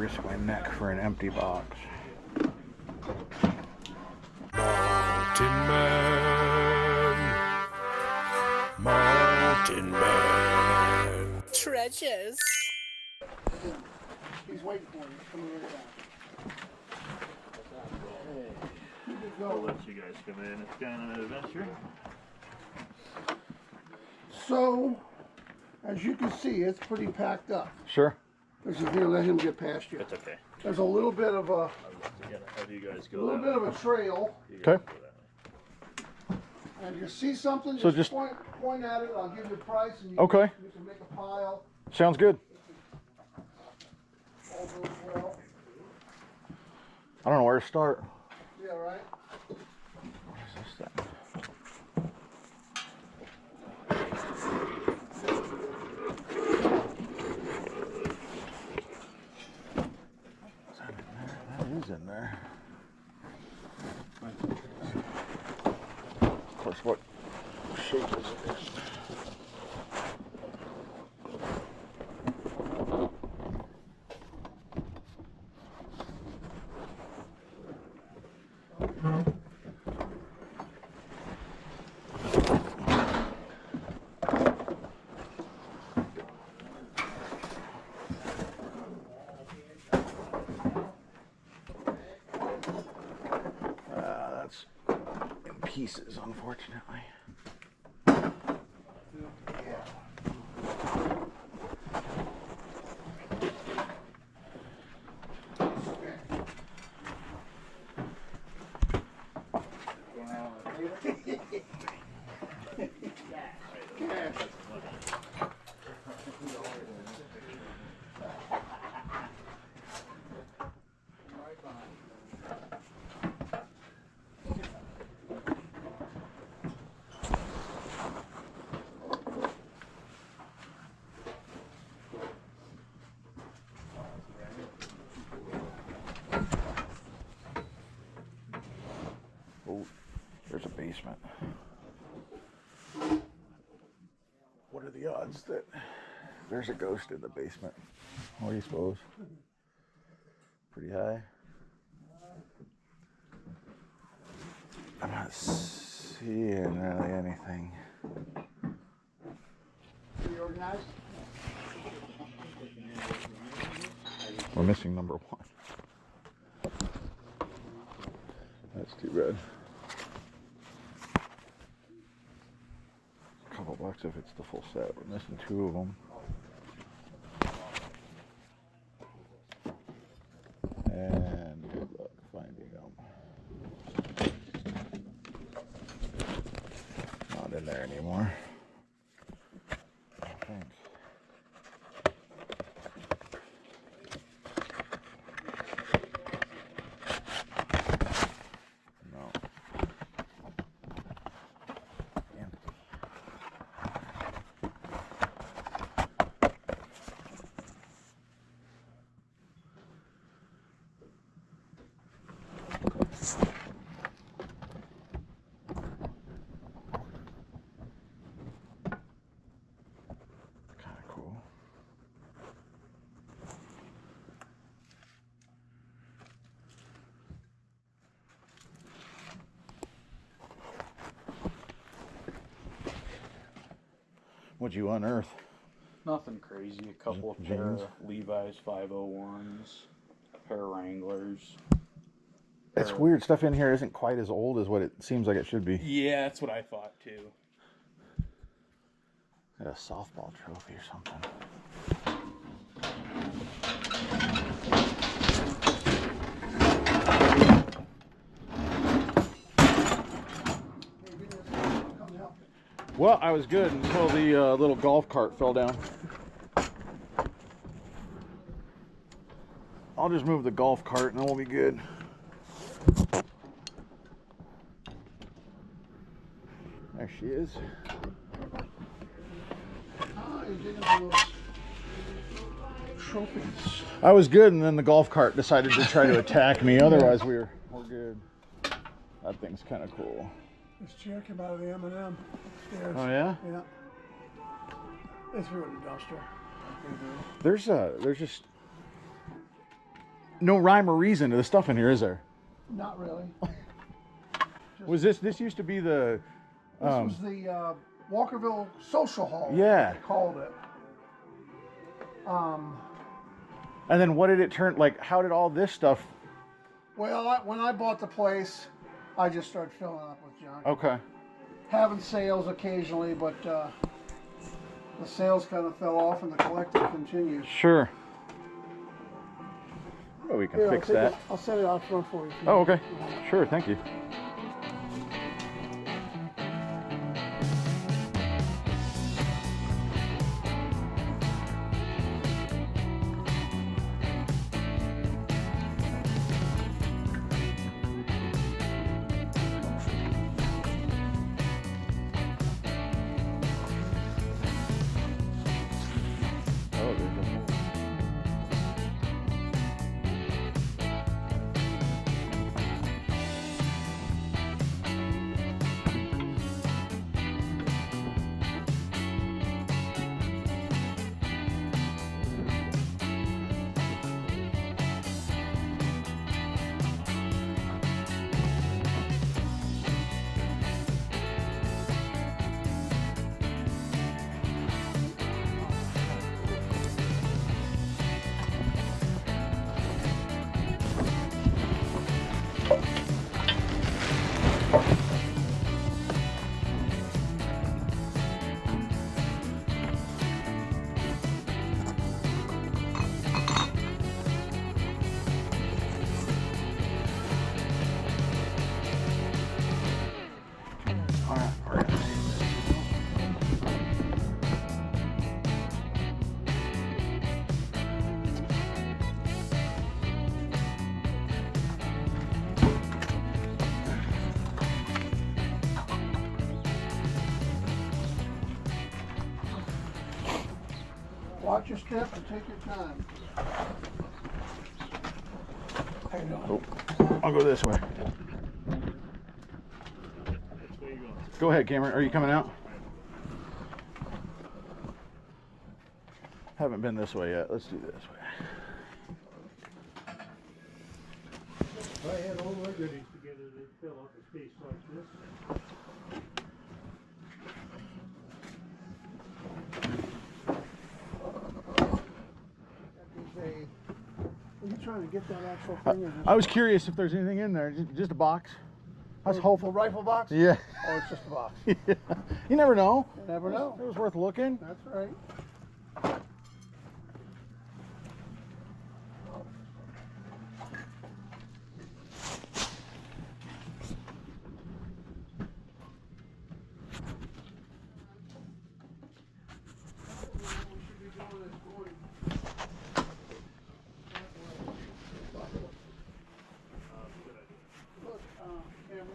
risk my neck for an empty box. Mountain Man. Treasures. He's waiting for you. Coming right back. I'll let you guys come in. It's kind of an adventure. So, as you can see, it's pretty packed up. Sure. There's a here, let him get past you. It's okay. There's a little bit of a, How do you guys go? a little bit of a trail. Okay. And if you see something, So just just- point at it. I'll give you a price, and you, Okay. you can make a pile. Sounds good. All goes well. I don't know where to start. Yeah, right. What is this thing? Is that in there? That is in there. Of course, what shape is it in? That's in pieces, unfortunately. Oh, there's a basement. What are the odds that there's a ghost in the basement? What do you suppose? Pretty high. I'm not seeing really anything. Pretty organized. We're missing number 1. That's too bad. A couple bucks if it's the full set. We're missing 2 of them. And good luck finding them. Not in there anymore. I think. No. Empty. Kind of cool. What'd you unearth? Nothing crazy. A couple of pair of Levi's 501s, a pair of Wranglers. It's weird. Stuff in here isn't quite as old as what it seems like it should be. Yeah, that's what I thought too. Got a softball trophy or something. Well, I was good until the little golf cart fell down. I'll just move the golf cart and then we'll be good. There she is. Trophies. I was good, and then the golf cart decided to try to attack me. Otherwise, we're good. That thing's kind of cool. This chair came out of the M&M upstairs. Oh yeah? Yeah. It's really duster. There's just no rhyme or reason to the stuff in here, is there? Not really. Was this used to be the? This was the Walkerville Social Hall. Yeah. They called it. And then what did it turn? Like, how did all this stuff? Well, when I bought the place, I just started filling up with junk. Okay. Having sales occasionally, but the sales kind of fell off and the collective continues. Sure. Well, we can Here, fix that. I'll set it out front for you. Oh, okay. Sure, thank you. Oh, there's a hole. All right, we're gonna save this. Watch your step and take your time. How you doing? Oh, I'll go this way. Which way you going? Go ahead, Cameron. Are you coming out? Haven't been this way yet. Let's do this way. If I had all my goodies together, they'd fill up a space like this. Are you trying to get that actual thing? Or just I was curious if there's anything in there. Just a box. I was the hopeful. rifle box? Yeah. Oh, it's just a box. Yeah. You never know. You never know. It was worth looking. That's right. Look, Cameron,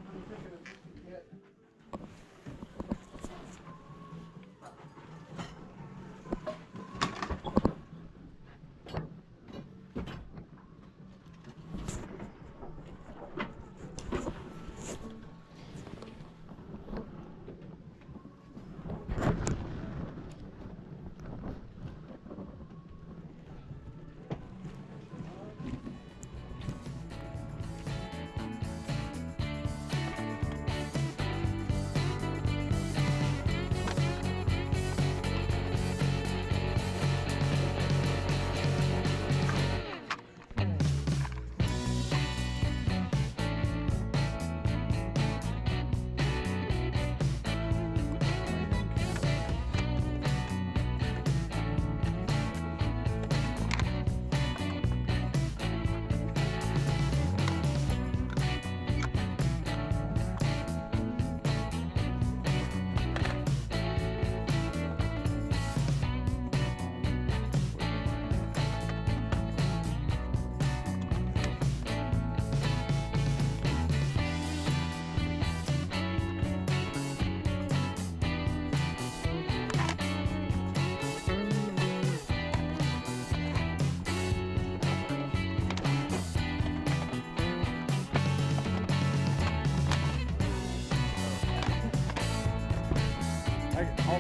I'm thinking if you can get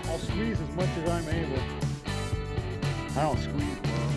I'll squeeze as much as I'm able. I don't squeeze well.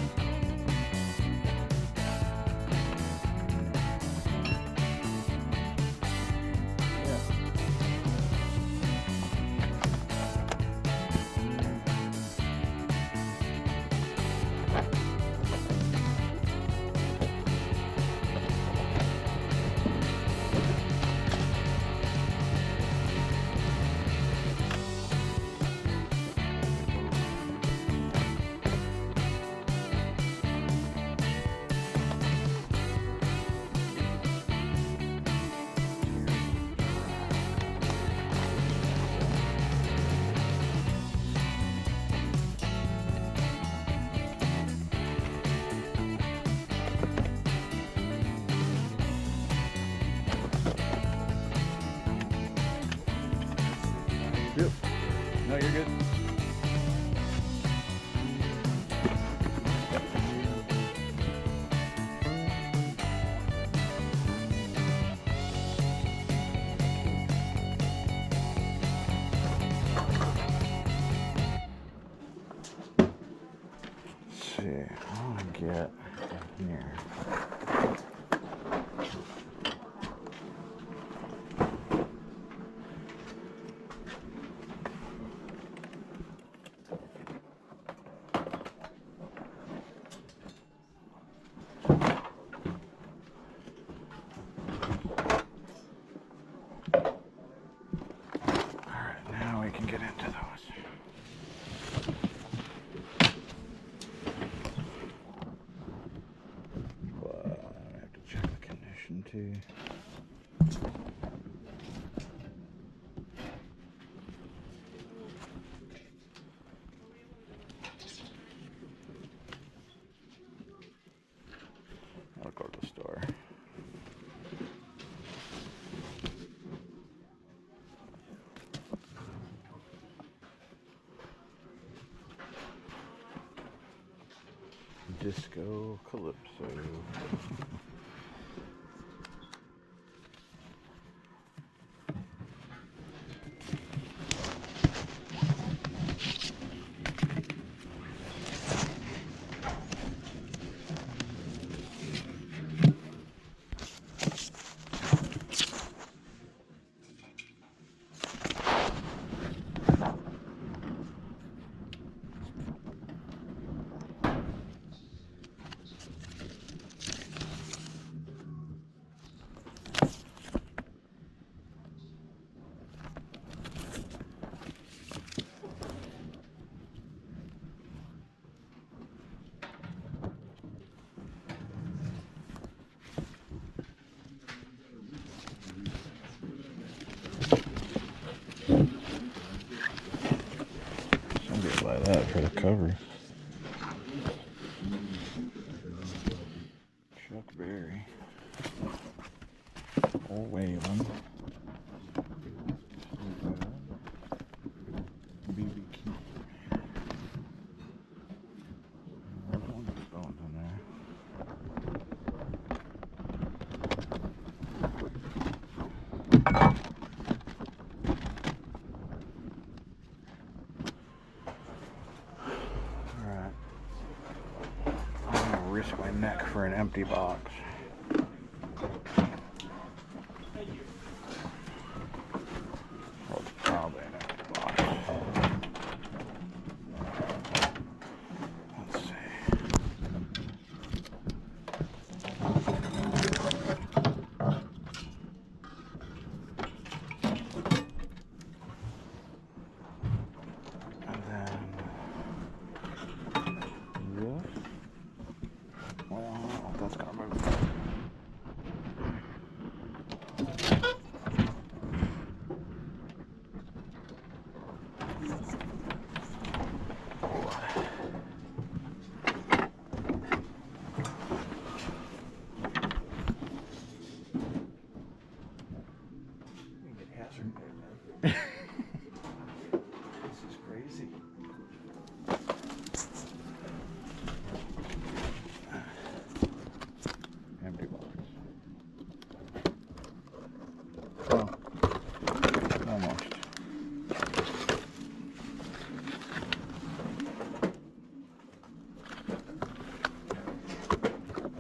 see. I want to get in here. Too. I'll go to the store. Disco Calypso. Buy that for the cover. Chuck Berry. Old Wayland. BB King. There's one of those bones in there. Risk my neck for an empty box. Well, it's probably an empty box. Let's see. And then this. Well, that's gonna move. This is crazy. Empty box. Oh, almost.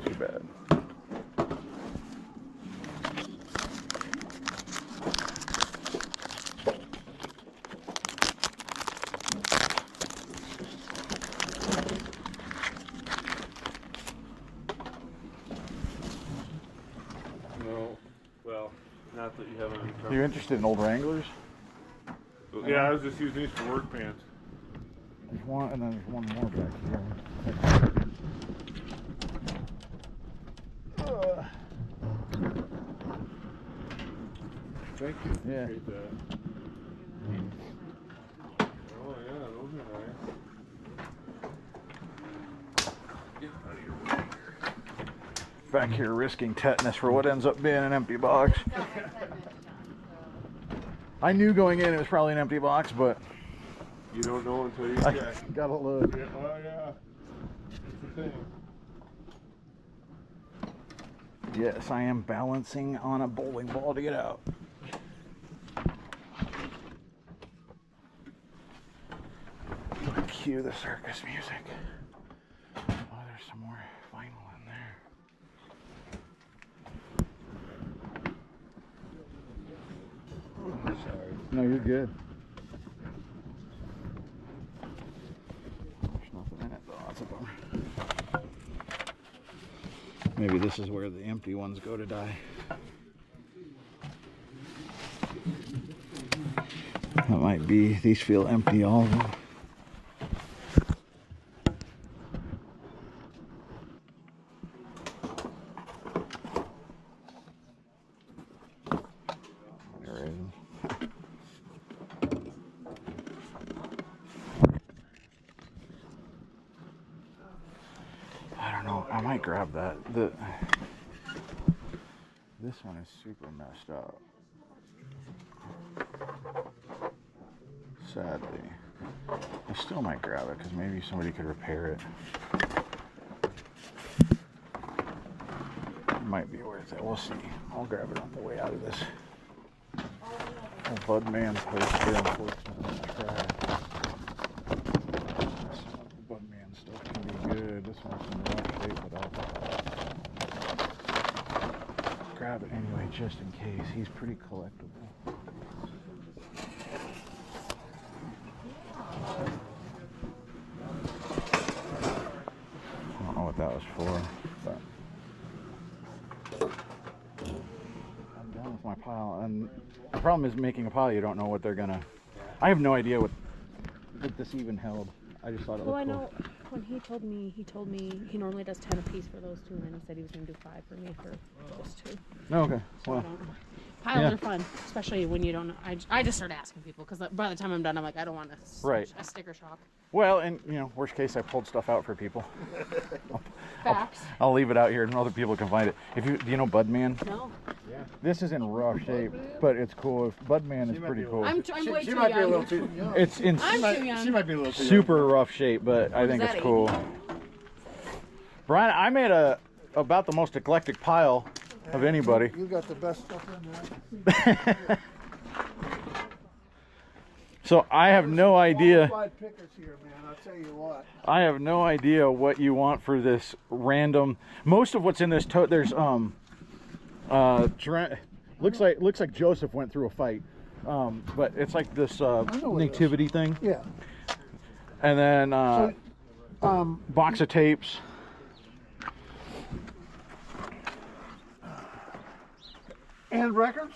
Too bad. No, well, not that you haven't. Are you interested in old Wranglers? Yeah, I was just using these for work pants. There's one, and then there's one more back here. Thank you. Yeah. Appreciate that. Oh yeah, those are nice. Back here risking tetanus for what ends up being an empty box. I knew going in it was probably an empty box, but You don't know until you I check. gotta look. Yeah, oh yeah. That's the thing. Yes, I am balancing on a bowling ball to get out. Cue the circus music. there's some more vinyl in there. Sorry. No, you're good. There's nothing in it though. That's a bummer. Maybe this is where the empty ones go to die. That might be. These feel empty, all of them. There is. I don't know. I might grab that. This one is super messed up. Sadly. I still might grab it because maybe somebody could repair it. It might be worth it. We'll see. I'll grab it on the way out of this. Oh, Budman poster, unfortunately. Budman stuff can be good. This one's in rough shape, but I'll grab it anyway just in case. He's pretty collectible. I don't know what that was for, but I'm done with my pile. And the problem is making a pile, you don't know what they're gonna. I have no idea what this even held. I just thought it Well, looked I cool. know when he told me he normally does 10 a piece for those two, and then he said he was going to do 5 for me for those two. Oh, okay. So I Well, don't know. Piles are fun, especially when you don't know. I just start asking people because by the time I'm done, I'm like, I don't want a sticker shock. well, and you know, worst case, I pulled stuff out for people. Facts. I'll leave it out here, and other people can find it. Do you know Budman? No. This is in rough shape, but it's cool. Budman is pretty cool. I'm way She too might be a young. little too young. It's in I'm too young. She might be a little too young. super rough shape, but I think is it's that, cool. Brian, I made about the most eclectic pile of anybody. You got the best stuff in there. So I have no idea. Qualified pickers here, man. I'll tell you what. I have no idea what you want for this random. Most of what's in this tote, there's looks like Joseph went through a fight, but it's like this nativity thing, Yeah. and then box of tapes. And records?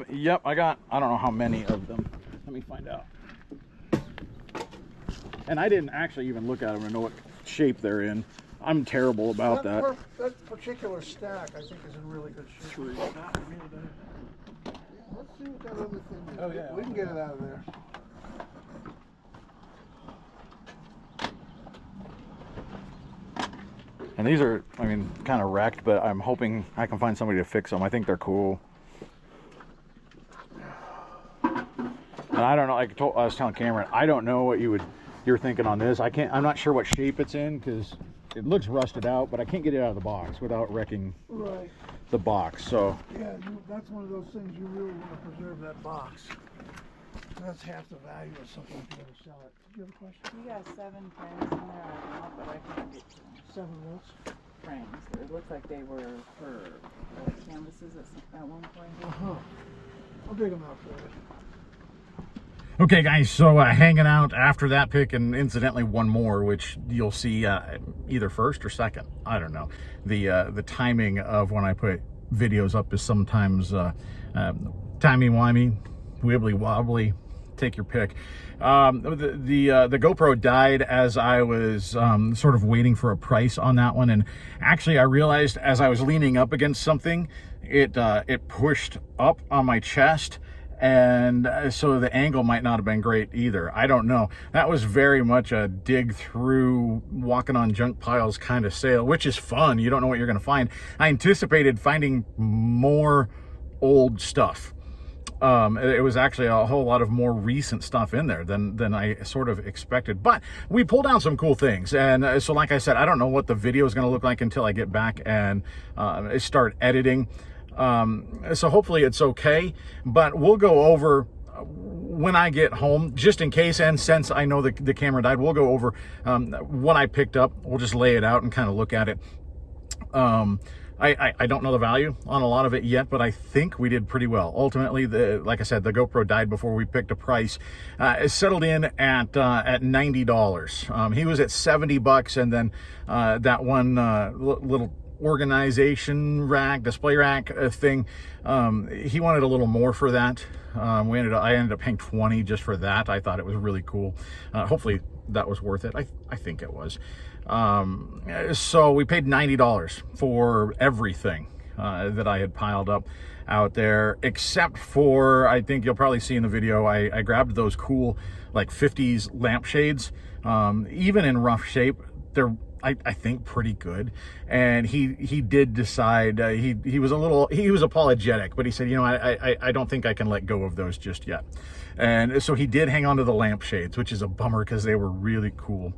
Yep, I don't know how many of them. Let me find out. And I didn't actually even look at them to know what shape they're in. I'm terrible about that. That particular stack, I think, is in really good shape. Let's see what that other thing is. Oh, yeah. We can get it out of there. And these are, I mean, kind of wrecked, but I'm hoping I can find somebody to fix them. I think they're cool. And I don't know, I was telling Cameron, I don't know what you're thinking on this. I'm not sure what shape it's in because it looks rusted out, but I can't get it out of the box without wrecking the box. So Yeah, that's one of those things you really want to preserve that box. That's half the value of something if you ever sell it. Did you have a question? You got 7 frames in there, I don't know, but I can't get to them. 7 volts. Frames. It looks like they were for canvases at one point. I'll dig them out for you. okay, guys, so hanging out after that pick, and incidentally one more, which you'll see either first or second. I don't know. The timing of when I put videos up is sometimes timey-wimey, wibbly-wobbly. Take your pick. The GoPro died as I was sort of waiting for a price on that one, and actually I realized as I was leaning up against something, it pushed up on my chest, and so the angle might not have been great either. I don't know. That was very much a dig through, walking on junk piles kind of sale, which is fun. You don't know what you're going to find. I anticipated finding more old stuff. It was actually a whole lot of more recent stuff in there than I sort of expected, but we pulled down some cool things. And so like I said, I don't know what the video is going to look like until I get back and start editing. So hopefully it's okay, but we'll go over when I get home, just in case, and since I know the camera died, we'll go over what I picked up. We'll just lay it out and kind of look at it. I don't know the value on a lot of it yet, but I think we did pretty well. Ultimately, like I said, the GoPro died before we picked a price. It settled in at $90. He was at $70, and then that one little organization rack, display rack thing, he wanted a little more for that. I ended up paying $20 just for that. I thought it was really cool. Hopefully that was worth it. I think it was. So we paid $90 for everything that I had piled up out there, except for, I think you'll probably see in the video, I grabbed those cool like 50s lampshades. Even in rough shape, they're I think pretty good. And he did decide, he was apologetic, but he said, you know, I don't think I can let go of those just yet. And so he did hang on to the lampshades, which is a bummer because they were really cool.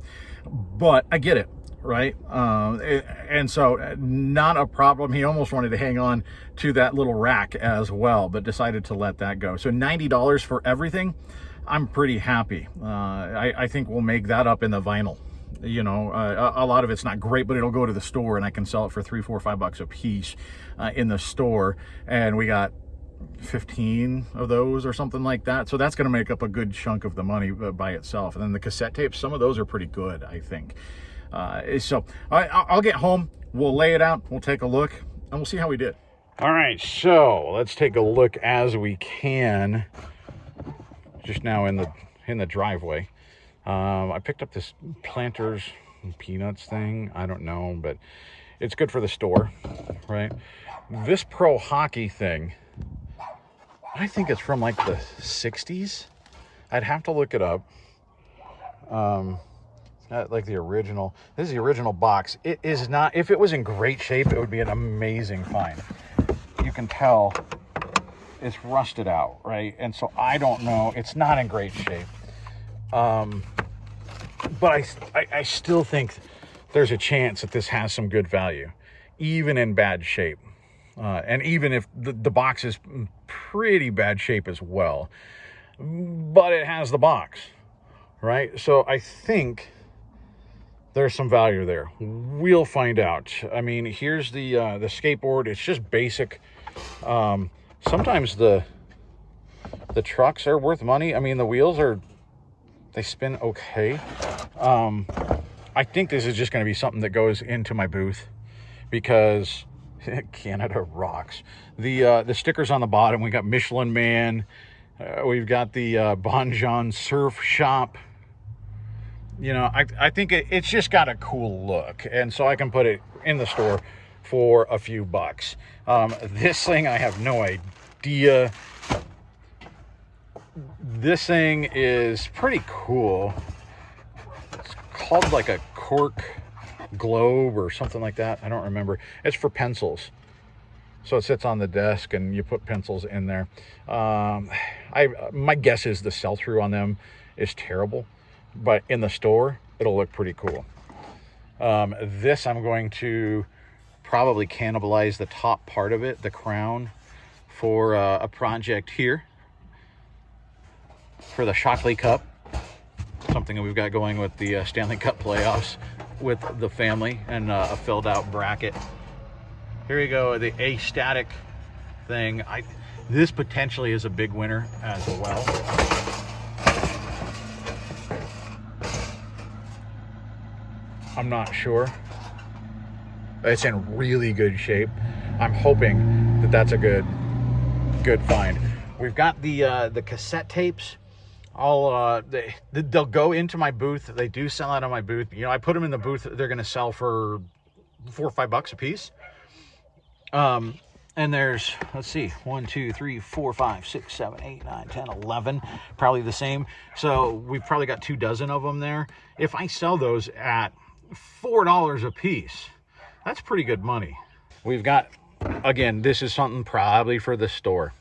But I get it, right? And so not a problem. He almost wanted to hang on to that little rack as well, but decided to let that go. So $90 for everything, I'm pretty happy. I think we'll make that up in the vinyl. You know, a lot of it's not great, but it'll go to the store and I can sell it for $3, $4, $5 a piece in the store. And we got 15 of those or something like that. So that's going to make up a good chunk of the money by itself. And then the cassette tapes, some of those are pretty good, I think. So I'll get home, we'll lay it out, we'll take a look, and we'll see how we did. All right, so let's take a look as we can. Just now in the driveway. I picked up this Planters Peanuts thing. I don't know, but it's good for the store, right? This pro hockey thing, I think it's from like the 60s. I'd have to look it up. It's not like the original. This is the original box. It is not, if it was in great shape, it would be an amazing find. You can tell it's rusted out, right? And so I don't know. It's not in great shape. But I still think there's a chance that this has some good value, even in bad shape. And even if the box is pretty bad shape as well, but it has the box, right? So I think there's some value there. We'll find out. I mean, here's the skateboard. It's just basic. Sometimes the trucks are worth money. I mean, the wheels they spin okay. I think this is just going to be something that goes into my booth because Canada rocks. The stickers on the bottom, we got Michelin Man, we've got the Bon Jon Surf Shop. You know, I think it's just got a cool look, and so I can put it in the store for a few bucks. This thing, I have no idea. This thing is pretty cool. It's called like a cork globe or something like that. I don't remember. It's for pencils. So it sits on the desk and you put pencils in there. My guess is the sell-through on them is terrible, but in the store, it'll look pretty cool. This, I'm going to probably cannibalize the top part of it, the crown, for a project here. For the Shockley Cup, something that we've got going with the Stanley Cup playoffs with the family, and a filled out bracket. Here you go, the A-static thing. This potentially is a big winner as well. I'm not sure. It's in really good shape. I'm hoping that that's a good find. We've got the cassette tapes. They'll go into my booth. They do sell out on my booth. You know, I put them in the booth. They're going to sell for $4 or $5 a piece. And there's, let's see, 1, 2, 3, 4, 5, 6, 7, 8, 9, 10, 11, probably the same. So we've probably got 24 of them there. If I sell those at $4 a piece, that's pretty good money. We've got, again, this is something probably for the store.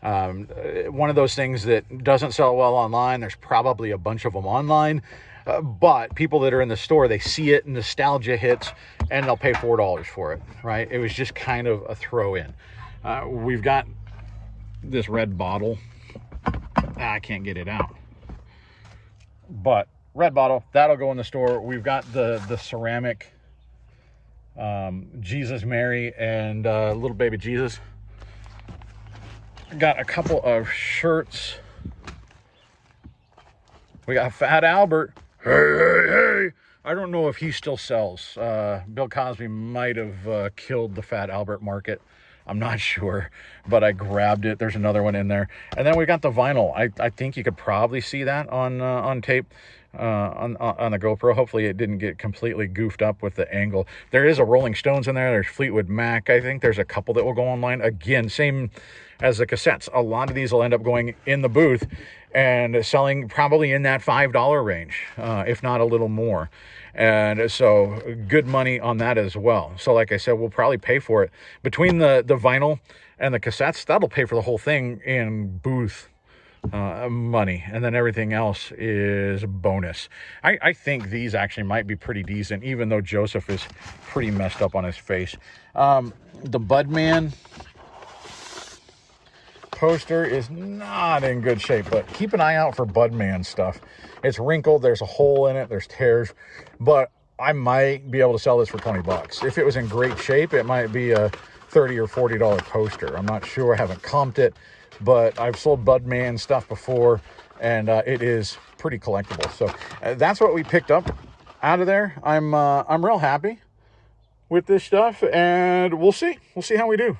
One of those things that doesn't sell well online. There's probably a bunch of them online, but people that are in the store, they see it, nostalgia hits, and they'll pay $4 for it, right? It was just kind of a throw in. We've got this red bottle. I can't get it out. But red bottle, that'll go in the store. We've got the ceramic Jesus, Mary, and little baby Jesus. Got a couple of shirts. We got Fat Albert. Hey. I don't know if he still sells. Bill Cosby might have killed the Fat Albert market. I'm not sure, but I grabbed it. There's another one in there. And then we got the vinyl. I think you could probably see that on tape, on the GoPro. Hopefully it didn't get completely goofed up with the angle. There is a Rolling Stones in there. There's Fleetwood Mac. I think there's a couple that will go online. Again, same as the cassettes. A lot of these will end up going in the booth and selling probably in that $5 range, if not a little more. And so good money on that as well. So like I said, we'll probably pay for it. Between the vinyl and the cassettes, that'll pay for the whole thing in booth money. And then everything else is bonus. I think these actually might be pretty decent, even though Joseph is pretty messed up on his face. The Budman poster is not in good shape, but keep an eye out for Budman stuff. It's wrinkled, there's a hole in it, there's tears, but I might be able to sell this for 20 bucks. If it was in great shape, it might be a $30 or $40 poster. I'm not sure, I haven't comped it, but I've sold Budman stuff before, and it is pretty collectible. So that's what we picked up out of there. I'm real happy with this stuff, and we'll see how we do.